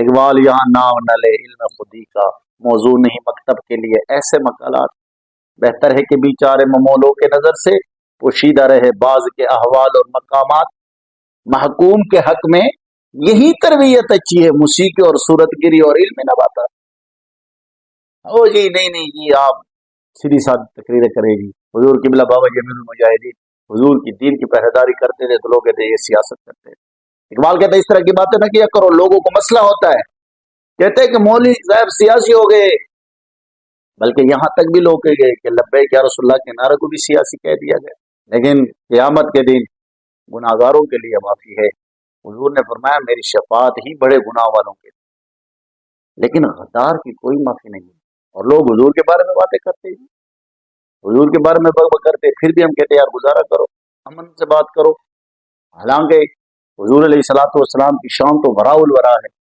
اقبال یہاں نام نہ لے علم خودی کا، موضوع نہیں مکتب کے لیے ایسے مقالات، بہتر ہے کہ بیچارے ممولوں کے نظر سے پوشیدہ رہے بعض کے احوال اور مقامات، محکوم کے حق میں یہی تربیت اچھی ہے، موسیقی اور صورت گری اور علم نباتات۔ او جی نہیں جی آپ سیدھی سادی تقریریں کریں جی، حضور قبلہ بابا جمیل المجاہدین حضور کی دین کی پہریداری کرتے تھے تو لوگ کہتے ہیں یہ سیاست کرتے ہیں۔ اقبال کہتے ہیں اس طرح کی باتیں نہ کیا کرو، لوگوں کو مسئلہ ہوتا ہے، کہتے ہیں کہ مولوی صاحب سیاسی ہو گئے، بلکہ یہاں تک بھی لوگ کہہ گئے کہ لبیک یا رسول اللہ کے نعرے کو بھی سیاسی کہہ دیا گیا۔ لیکن قیامت کے دن گناہگاروں کے لیے معافی ہے، حضور نے فرمایا میری شفاعت ہی بڑے گناہ والوں کے لیے، لیکن غدار کی کوئی معافی نہیں ہے۔ اور لوگ حضور کے بارے میں باتیں کرتے ہیں، حضور کے بارے میں بک کرتے ہیں، پھر بھی ہم کہتے ہیں یار گزارا کرو، امن سے بات کرو، حالانکہ حضور علیہ الصلوۃ والسلام کی شان تو وراء الورا ہے۔